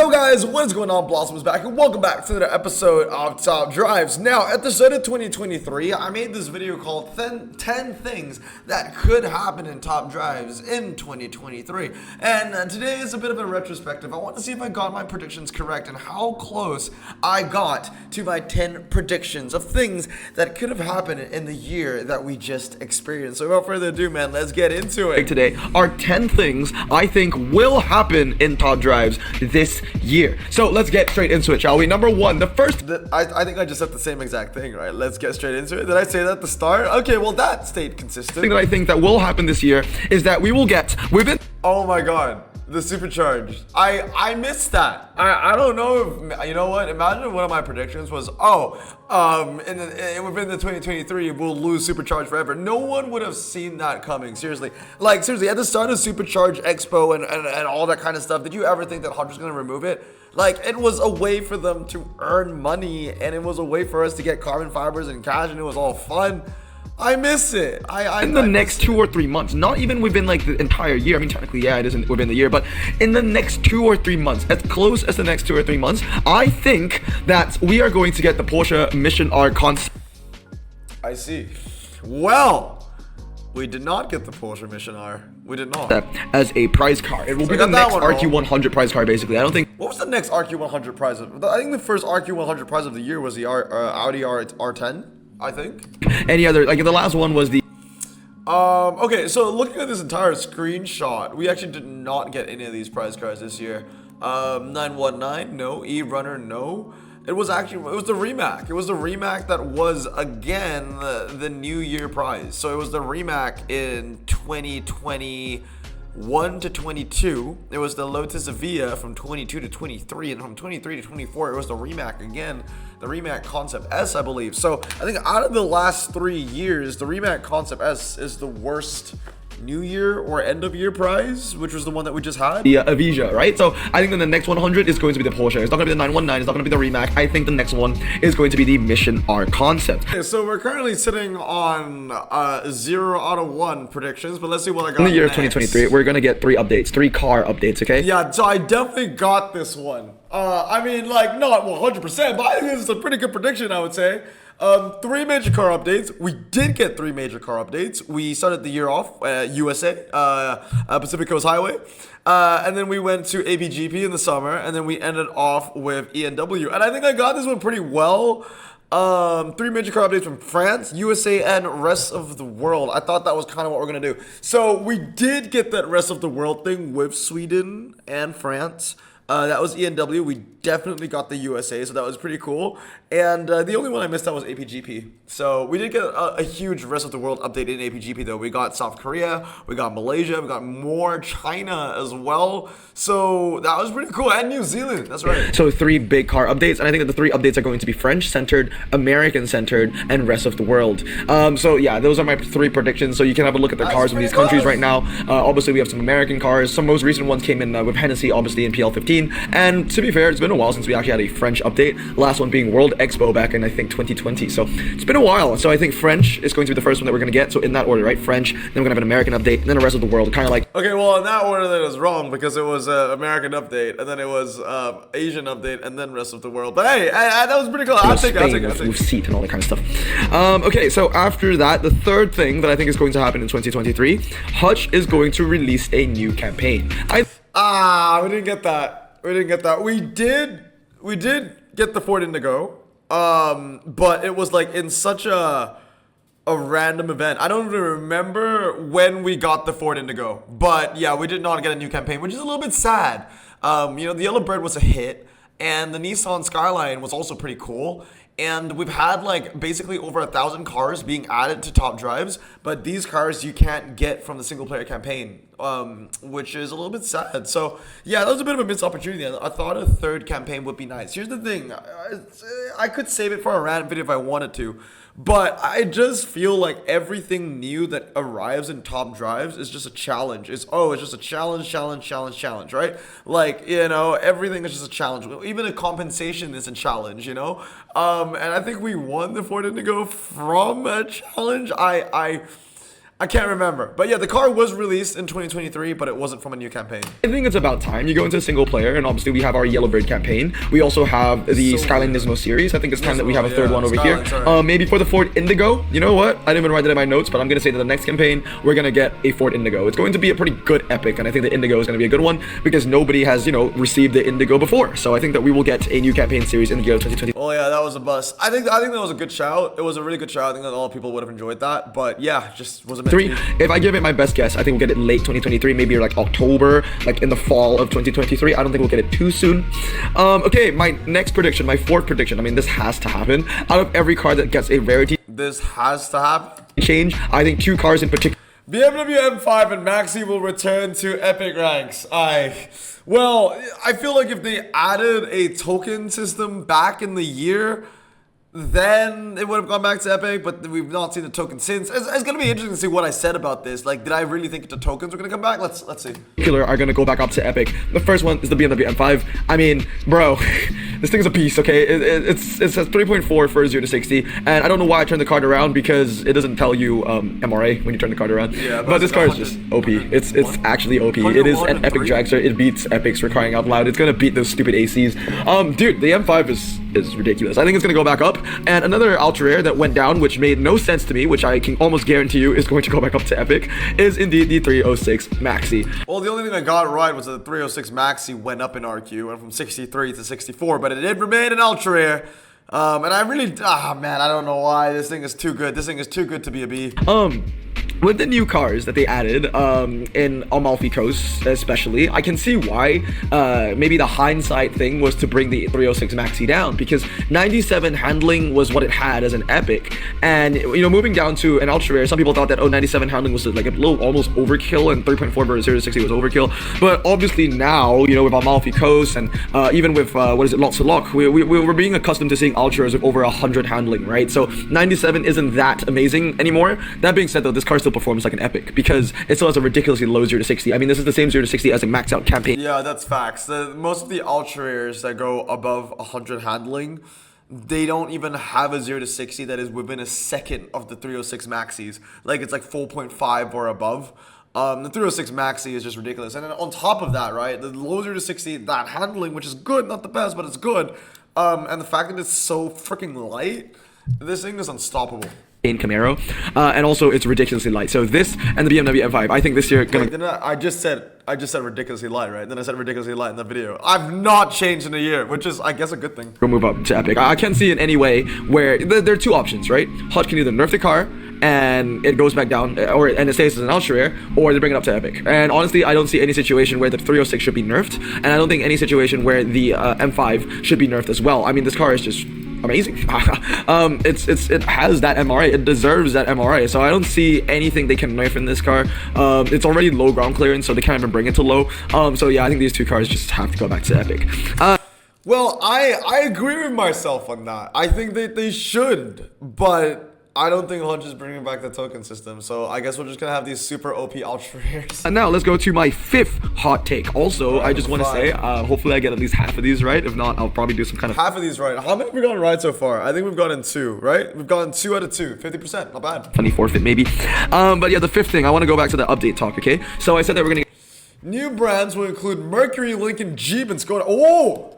Yo guys, what is going on? Blossom is back and welcome back to another episode of Top Drives. Now, at the start of 2023, I made this video called 10 things that could happen in Top Drives in 2023. And today is a bit of a retrospective. I want to see if I got my predictions correct and how close I got to my 10 predictions of things that could have happened in the year that we just experienced. So without further ado, man, let's get into it. Today are 10 things I think will happen in Top Drives this year. So let's get straight into it, shall we? Number one, the first... I think I just said the same exact thing, right? Let's get straight into it. Did I say that at the start? Okay, well, that stayed consistent. The thing that I think that will happen this year is that we will get within... Oh my god. The supercharged. I missed that. I don't know if, you know what, imagine one of my predictions was, within the 2023 we'll lose supercharged forever. No one would have seen that coming, seriously. Like, seriously, at the start of Supercharged Expo and all that kind of stuff, did you ever think that Hot was gonna remove it? Like, it was a way for them to earn money, and it was a way for us to get carbon fibers and cash, and it was all fun. I miss it. In the next 2 or 3 months, not even within like the entire year. I mean, technically, yeah, it isn't within the year, but in the next 2 or 3 months, as close as the next 2 or 3 months, I think that we are going to get the Porsche Mission R concept. I see. Well, we did not get the Porsche Mission R. We did not. As a prize car. It will be the next RQ100 prize car, basically. I don't think... What was the next RQ100 prize? I think the first RQ100 prize of the year was the Audi R10. I think. Any other, like the last one was the okay, so looking at this entire screenshot, we actually did not get any of these prize cards this year. 919, no. E-Runner, no. It was the Remac. It was the Remac that was again the New Year prize. So it was the Remac in 2021 to 22. It was the Lotus Evija from 22 to 23, and from 23 to 24 it was the Remac again, the Remac Concept S, I believe. So I think out of the last 3 years, the Remac Concept S is the worst New Year or end of year prize, which was the one that we just had. Yeah, Evija, right? So I think that the next 100 is going to be the Porsche. It's not going to be the 919. It's not going to be the Remac. I think the next one is going to be the Mission R Concept. Okay, so we're currently sitting on 0 out of 1 predictions, but let's see what I got. In the year of 2023, we're going to get 3 updates, 3 car updates, okay? Yeah, so I definitely got this one. I mean, like, not 100%, but I think this is a pretty good prediction, I would say. 3 major car updates. We did get 3 major car updates. We started the year off USA, Pacific Coast Highway, and then we went to ABGP in the summer, and then we ended off with ENW. And I think I got this one pretty well. 3 major car updates from France, USA, and rest of the world. I thought that was kind of what we're gonna do. So we did get that rest of the world thing with Sweden and France. That was ENW. We definitely got the USA, so that was pretty cool. And the only one I missed out was APGP. So we did get a huge rest of the world update in APGP though. We got South Korea, we got Malaysia, we got more China as well. So that was pretty cool. And New Zealand, that's right. So 3 big car updates, and I think that the 3 updates are going to be French-centered, American-centered, and rest of the world. So yeah, those are my 3 predictions. So you can have a look at the cars from these countries right now. Obviously, we have some American cars. Some most recent ones came in with Hennessy, obviously, in PL15. And to be fair, it's been a while since we actually had a French update. Last one being World Expo back in, I think, 2020. So it's been a while. So I think French is going to be the first one that we're going to get. So in that order, right? French, then we're going to have an American update, and then the rest of the world. Kind of like... Okay, well, in that order, that is wrong because it was American update, and then it was Asian update, and then rest of the world. But hey, that was pretty cool. I'll take it. With seat and all that kind of stuff. Okay, so after that, the third thing that I think is going to happen in 2023, Hutch is going to release a new campaign. We didn't get that. We did get the Ford Indigo, but it was like in such a random event. I don't even remember when we got the Ford Indigo, but yeah, we did not get a new campaign, which is a little bit sad. You know, the Yellow Bird was a hit, and the Nissan Skyline was also pretty cool. And we've had like basically over 1,000 cars being added to Top Drives, but these cars you can't get from the single player campaign, which is a little bit sad. So yeah, that was a bit of a missed opportunity. I thought a 3rd campaign would be nice. Here's the thing, I could save it for a random video if I wanted to, but I just feel like everything new that arrives in Top Drives is just a challenge. It's just a challenge, right? Like, you know, everything is just a challenge. Even a compensation is a challenge, you know? And I think we won the Ford Indigo from a challenge. I I can't remember. But yeah, the car was released in 2023, but it wasn't from a new campaign. I think it's about time. You go into a single player, and obviously we have our Yellowbird campaign. We also have the Skyline Nismo series. I think it's time that we have a third one over here. Maybe for the Ford Indigo. You know what? I didn't even write that in my notes, but I'm going to say that the next campaign, we're going to get a Ford Indigo. It's going to be a pretty good epic, and I think the Indigo is going to be a good one because nobody has, you know, received the Indigo before. So I think that we will get a new campaign series in the year of 2020. Oh yeah, that was a bust. I think that was a good shout. It was a really good shout. I think that all people would have enjoyed that. But yeah, just wasn't meant to be. If I give it my best guess, I think we'll get it late 2023, maybe like October, like in the fall of 2023. I don't think we'll get it too soon. Okay, my next prediction, my fourth prediction. I mean, this has to happen. Out of every car that gets a rarity, this has to happen. Change. I think two cars in particular. BMW M5 and Maxi will return to epic ranks. Well, I feel like if they added a token system back in the year, then it would have gone back to epic, but we've not seen the token since. It's gonna be interesting to see what I said about this. Like, did I really think the tokens were gonna come back? Let's see. Are gonna go back up to epic. The first one is the BMW M5. I mean, bro, this thing's a beast. Okay, it says 3.4 for 0 to 60, and I don't know why I turned the card around because it doesn't tell you MRA when you turn the card around. Yeah, but this car is just OP. It's actually OP. It is an epic dragster. It beats epics for crying out loud. It's gonna beat those stupid ACs. Dude, the M5 is ridiculous. I think it's gonna go back up. And another ultra rare that went down, which made no sense to me, which I can almost guarantee you is going to go back up to epic, is indeed the 306 Maxi. Well, the only thing I got right was that the 306 Maxi went up in RQ, went from 63 to 64, but it did remain an ultra rare. And I really, man, I don't know why. This thing is too good. This thing is too good to be a B. With the new cars that they added in Amalfi Coast especially, I can see why maybe the hindsight thing was to bring the 306 Maxi down, because 97 handling was what it had as an epic, and you know, moving down to an ultra rare, some people thought that 97 handling was like a little almost overkill, and 3.4 versus 0 to 60 was overkill. But obviously now, you know, with Amalfi Coast and even with what is it, Lots of Luck, we're being accustomed to seeing ultras with over 100 handling, right? So 97 isn't that amazing anymore. That being said though, this car still performs like an epic because it still has a ridiculously low 0 to 60. I mean, this is the same 0 to 60 as a maxed out campaign. Yeah, that's facts. Most of the ultra rares that go above 100 handling, they don't even have a 0 to 60 that is within a second of the 306 Maxis. Like, it's like 4.5 or above. The 306 Maxi is just ridiculous. And then on top of that, right, the low 0 to 60, that handling, which is good, not the best, but it's good. And the fact that it's so freaking light, this thing is unstoppable. In Camaro, and also it's ridiculously light. So this and the BMW M5, I think this year gonna. Wait, I just said ridiculously light, right? Then I said ridiculously light in the video. I've not changed in a year, which is, I guess, a good thing. We'll move up to epic. I can't see in any way where there are two options, right? Hot can either nerf the car and it goes back down, and it stays as an ultra rare, or they bring it up to epic. And honestly, I don't see any situation where the 306 should be nerfed, and I don't think any situation where the M5 should be nerfed as well. I mean, this car is just amazing. It has that MRA. It deserves that MRA. So I don't see anything they can nerf in this car. It's already low ground clearance, so they can't even bring it to low. So yeah, I think these two cars just have to go back to epic. Well, I agree with myself on that. I think that they should, but I don't think Hunch is bringing back the token system, so I guess we're just gonna have these super OP ultra rares. And now let's go to my fifth hot take. Also, I just want to say, hopefully I get at least half of these right. If not, I'll probably do some kind of half of these right. How many have we gotten right so far? I think we've gotten 2, right? We've gotten 2 out of 2, 50%, not bad. Funny forfeit maybe. But yeah, the fifth thing, I want to go back to the update talk. Okay, so I said that we're gonna new brands will include Mercury, Lincoln, Jeep, and Skoda. Oh.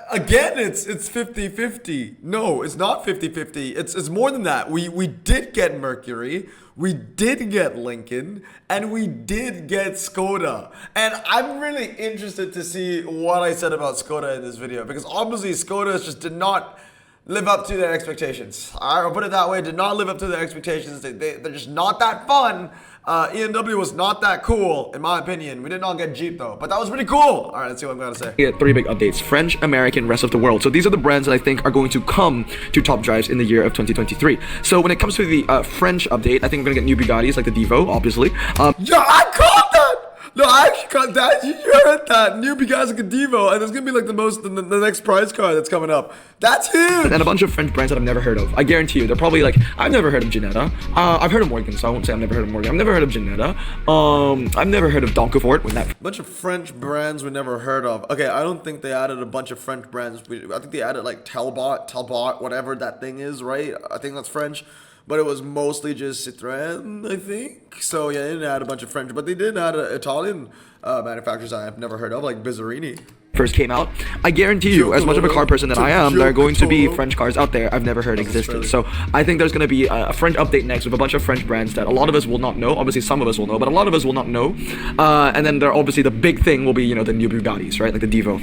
Again, it's 50-50. No, it's not 50-50. It's more than that. We did get Mercury, we did get Lincoln, and we did get Skoda. And I'm really interested to see what I said about Skoda in this video, because obviously Skoda just did not live up to their expectations. I'll put it that way, did not live up to their expectations. They're just not that fun. ENW was not that cool, in my opinion. We did not get Jeep, though, but that was pretty cool. All right, let's see what I'm going to say. Yeah, 3 big updates. French, American, rest of the world. So these are the brands that I think are going to come to Top Drives in the year of 2023. So when it comes to the French update, I think we're going to get new Bugattis, like the Devo, obviously. Yeah, I called that! No, I actually caught that. You heard that. New Bugatti Devo, and there's gonna be like the next prize car that's coming up. That's huge. And a bunch of French brands that I've never heard of. I guarantee you, they're probably like, I've never heard of Ginetta. I've heard of Morgan, so I won't say I've never heard of Morgan. I've never heard of Ginetta. I've never heard of Doncavort. When that bunch of French brands we never heard of. Okay, I don't think they added a bunch of French brands. I think they added like Talbot, whatever that thing is, right? I think that's French. but it was mostly just Citroën, I think. So yeah, they didn't add a bunch of French, but they did add Italian manufacturers I have never heard of, like Bizzarini. First came out, I guarantee you, as much of a car person that I am, there are going to be French cars out there I've never heard existed. So I think there's going to be a French update next with a bunch of French brands that a lot of us will not know. Obviously, some of us will know, but a lot of us will not know. And then there obviously the big thing will be, you know, the new Bugattis, right? Like the Divo.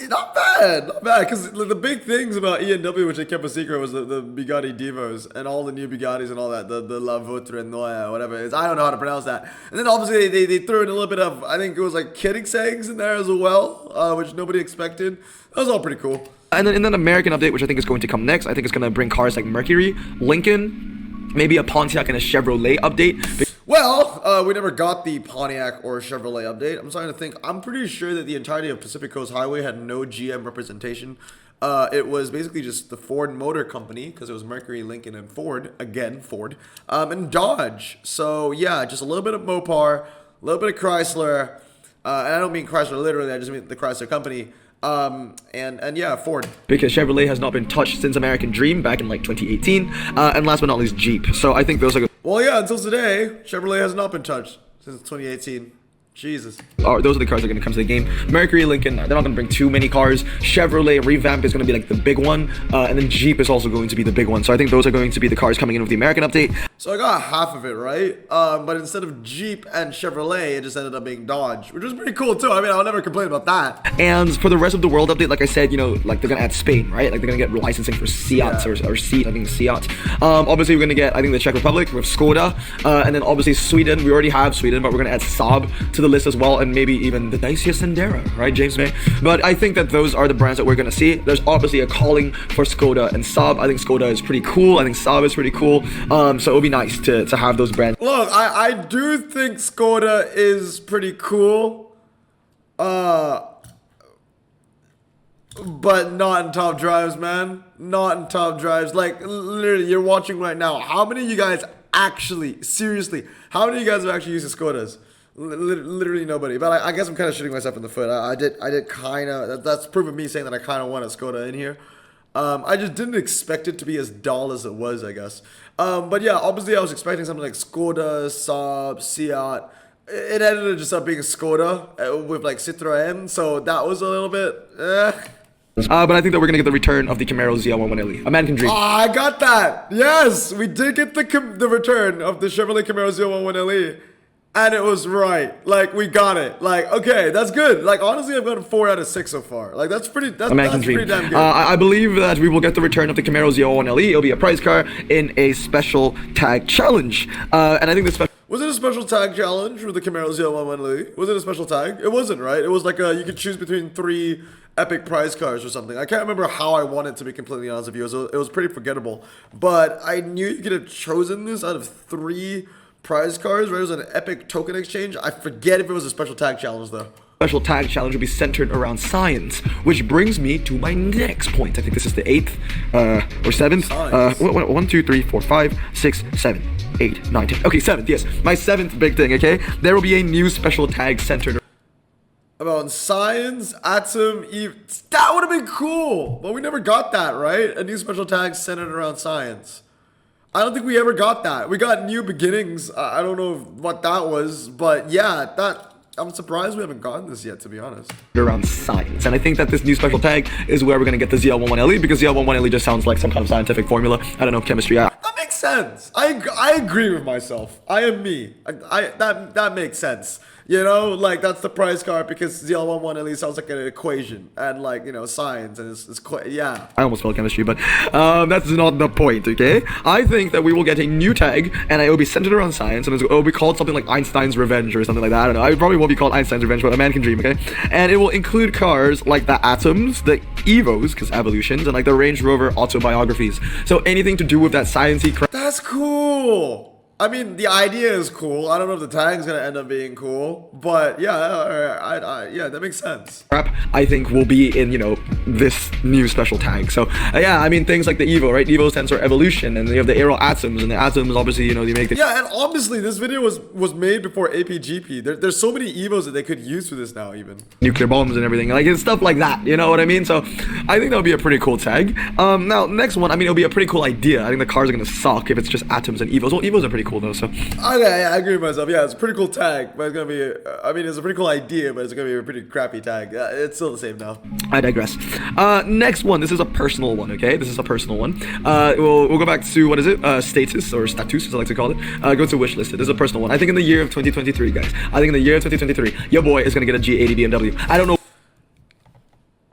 Not bad, not bad. Because the big things about ENW, which they kept a secret, was the Bugatti Divos and all the new Bugattis and all that. The La Vautre Noire, whatever it is. I don't know how to pronounce that. And then obviously they threw in a little bit of, I think it was like kidding sayings in there as well, which nobody expected. That was all pretty cool. And then an American update, which I think is going to come next. I think it's going to bring cars like Mercury, Lincoln, maybe a Pontiac and a Chevrolet update. Well, we never got the Pontiac or Chevrolet update. I'm starting to think. I'm pretty sure that the entirety of Pacific Coast Highway had no GM representation. It was basically just the Ford Motor Company, because it was Mercury, Lincoln, and Ford. Again, Ford. And Dodge. So, yeah, just a little bit of Mopar, a little bit of Chrysler. And I don't mean Chrysler literally. I just mean the Chrysler Company. And yeah, Ford. Because Chevrolet has not been touched since American Dream back in like 2018. And last but not least, Jeep. So I think those are good. Well, yeah, until today, Chevrolet has not been touched since 2018. Jesus. Those are the cars that are going to come to the game. Mercury, Lincoln, they're not going to bring too many cars. Chevrolet revamp is going to be like the big one. And then Jeep is also going to be the big one. So I think those are going to be the cars coming in with the American update. So I got half of it right. But instead of Jeep and Chevrolet, it just ended up being Dodge, which was pretty cool too. I mean, I'll never complain about that. And for the rest of the world update, like I said, you know, like they're going to add Spain, right? Like they're going to get licensing for Seat or Seat, I think Seat. Obviously, we're going to get, I think, the Czech Republic with Skoda. And then obviously Sweden. We already have Sweden, but we're going to add Saab to the list as well. And maybe even the Dacia Sandero, right, James May? But I think that those are the brands that we're going to see. There's obviously a calling for Skoda and Saab. I think Skoda is pretty cool. I think Saab is pretty cool. So it would be nice to have those brands. Look, I do think Skoda is pretty cool. But not in top drives, man. Not in top drives. Like, literally, you're watching right now. How many of you guys actually, seriously, how many of you guys have actually used the Skodas? Literally nobody. But I guess I'm kind of shooting myself in the foot. I did kind of, that's proof of me saying that I kind of want a Skoda in here. I just didn't expect it to be as dull as it was, I guess. But yeah, obviously I was expecting something like Skoda, Saab, Seat. It ended up just up being a Skoda with like Citroën. So that was a little bit, But I think that we're going to get the return of the Camaro ZL11LE. A man can dream. I got that. Yes, we did get the return of the Chevrolet Camaro ZL11LE. And it was right. Like, we got it. Like, okay, that's good. Like, honestly, I've gotten 4 out of 6 so far. Like, that's pretty damn good. I believe that we will get the return of the Camaro ZL1LE. It'll be a prize car in a special tag challenge. And I think the special... Was it a special tag challenge with the Camaro ZL1LE? Was it a special tag? It wasn't, right? It was like you could choose between 3 epic prize cars or something. I can't remember how I won it, to be completely honest with you. It was pretty forgettable. But I knew you could have chosen this out of 3 prize cars, right? It was an epic token exchange. I forget if it was a special tag challenge though. Special tag challenge will be centered around science, which brings me to my next point. I think this is the 8th or 7th. 1, 2, 3, 4, 5, 6, 7, 8, 9, 10. Okay, 7th. Yes, my 7th big thing. Okay, there will be a new special tag centered about science, atom, that would have been cool, but we never got that, right? A new special tag centered around science. I don't think we ever got that. We got New Beginnings. I don't know what that was, but yeah, I'm surprised we haven't gotten this yet, to be honest. Around science, and I think that this new special tag is where we're gonna get the ZL11LE, because ZL11LE just sounds like some kind of scientific formula. I don't know, chemistry. That makes sense. I agree with myself. I am me. That makes sense. You know, like, that's the prize card, because ZL11LE sounds like an equation, and, like, you know, science, and it's yeah. I almost spelled chemistry, but that's not the point, okay? I think that we will get a new tag, and it will be centered around science, and it will be called something like Einstein's Revenge or something like that. I don't know. It probably won't be called Einstein's Revenge, but a man can dream, okay? And it will include cars like the Atoms, the Evos, because evolutions, and like the Range Rover autobiographies. So anything to do with that sciencey crap. That's cool. I mean, the idea is cool. I don't know if the tag's gonna end up being cool, but yeah, yeah, that makes sense. I think will be in, you know, this new special tag. So yeah, I mean, things like the Evo, right? Evo stands for evolution, and they have the aero atoms, and the atoms obviously, you know, they make the and obviously this video was made before APGP. There's so many Evos that they could use for this now, even nuclear bombs and everything, like, it's stuff like that, you know what I mean? So I think that would be a pretty cool tag. Now next one, I mean, it'll be a pretty cool idea. I think the cars are gonna suck if it's just atoms and Evos. Well, Evos are pretty cool though, so okay, yeah, I agree with myself. Yeah, it's a pretty cool tag, but it's gonna be I mean, it's a pretty cool idea, but it's gonna be a pretty crappy tag. It's still the same now. I digress. Next one, this is a personal one, okay? This is a personal one. We'll go back to, what is it? Status, or status, as I like to call it. Go to wish listed. This is a personal one. I think in the year of 2023, guys. I think in the year of 2023, your boy is gonna get a G80 BMW. I don't know.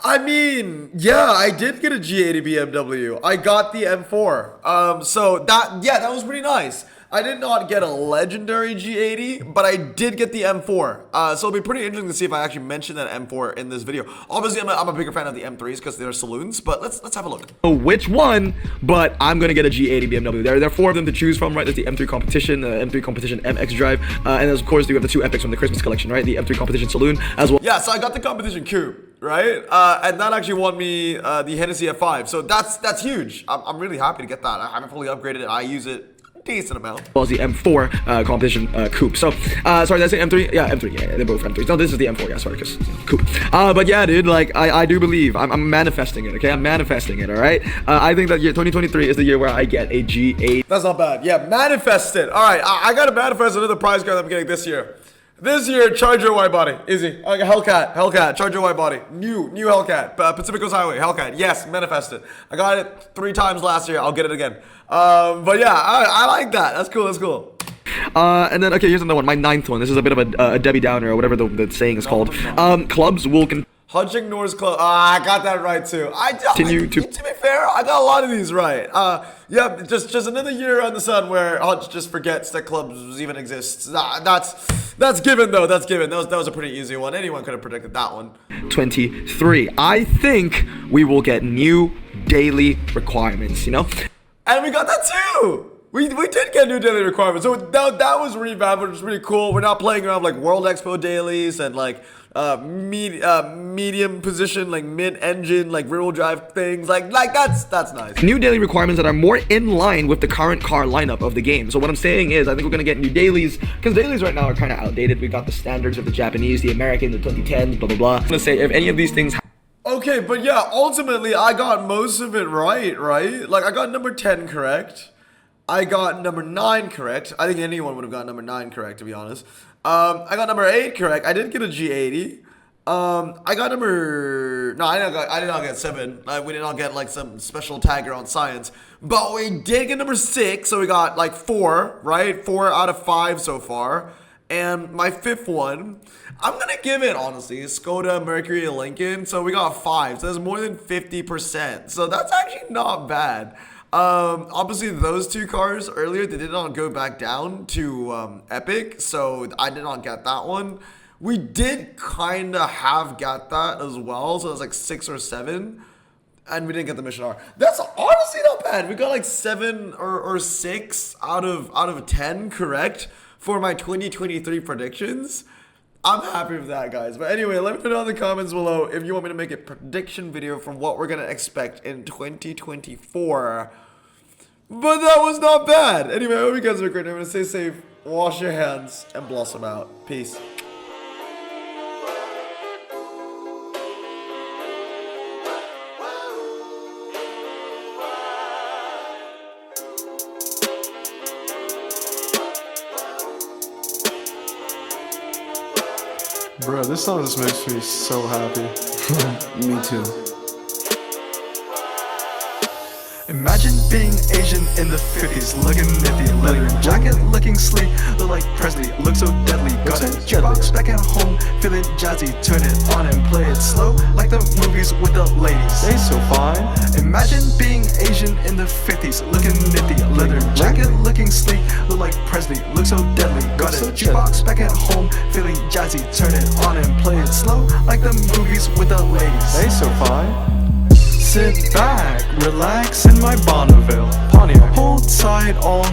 I mean, yeah, I did get a G80 BMW. I got the M4. So that was pretty nice. I did not get a legendary G80, but I did get the M4. So it'll be pretty interesting to see if I actually mention that M4 in this video. Obviously, I'm a bigger fan of the M3s because they're saloons, but let's have a look. Which one? But I'm gonna get a G80 BMW. There are 4 of them to choose from, right? There's the M3 Competition, M3 Competition MX Drive, and of course, you have the 2 epics from the Christmas collection, right? The M3 Competition Saloon as well. Yeah, so I got the Competition Coupe, right? And that actually won me the Hennessy F5. So that's huge. I'm really happy to get that. I haven't fully upgraded it. I use it decent amount. As well as the M4 competition coupe. So sorry, did I say M3? Yeah, M3. Yeah, they're both M3s. No, this is the M4. Yeah, sorry, because coupe. But yeah, dude, like I do believe I'm manifesting it. Okay, I'm manifesting it. All right. I think that year 2023 is the year where I get a G8. That's not bad. Yeah, manifest it. All right, I gotta manifest another prize card that I'm getting this year. This year, Charger wide body, easy. Hellcat, Charger wide body, new Hellcat, Pacific Coast Highway, Hellcat. Yes, manifested. I got it 3 times last year. I'll get it again. But yeah, I like that. That's cool. And then okay, here's another one. My 9th one. This is a bit of a Debbie Downer or whatever the saying is called. Clubs will Hutch ignores club. I got that right too. To be fair, I got a lot of these right. Yeah, just another year on the sun where Hutch just forgets that clubs even exists. That's given though. That's given. That was a pretty easy one. Anyone could have predicted that one. 23. I think we will get new daily requirements. You know. And we got that too. We did get new daily requirements. So that was revamped, which was really cool. We're not playing around with like World Expo dailies and like medium position, like mid-engine, like rear-wheel drive things. Like that's nice. New daily requirements that are more in line with the current car lineup of the game. So what I'm saying is, I think we're gonna get new dailies because dailies right now are kind of outdated. We got the standards of the Japanese, the American, the 2010s, blah blah blah. I'm gonna say if any of these things. Okay, but yeah, ultimately I got most of it right? Like I got number 10 correct. I got number 9 correct. I think anyone would have got number 9 correct, to be honest. I got number 8 correct. I did get a G80. I got number... No, I did not get 7. We did not get like some special tagger on science. But we did get number 6, so we got like 4, right? 4 out of 5 so far. And my 5th one, I'm going to give it, honestly, Skoda, Mercury, and Lincoln. So we got 5. So that's more than 50%. So that's actually not bad. Obviously those 2 cars earlier, they did not go back down to Epic, so I did not get that one. We did kind of have got that as well, so it was like 6 or 7, and we didn't get the Mission R. That's honestly not bad. We got like 7 or 6 out of 10 correct for my 2023 predictions. I'm happy with that, guys. But anyway, let me know in the comments below if you want me to make a prediction video from what we're going to expect in 2024. But that was not bad. Anyway, I hope you guys are great. I'm going to stay safe, wash your hands, and blossom out. Peace. Bro, this song just makes me so happy. Me too. Imagine being Asian in the 50s, looking nifty, leather jacket, looking sleek, look like Presley, look so deadly. Got a jukebox back at home, feeling jazzy, turn it on and play it slow, like the movies with the ladies. They so fine. Imagine being Asian in the 50s, looking nifty, leather jacket, looking sleek, look like Presley, look so deadly. Got a jukebox back at home, feeling jazzy, turn it on and play it slow, like the movies with the ladies. They so fine. Sit back, relax in my Bonneville Pontiac. Hold tight all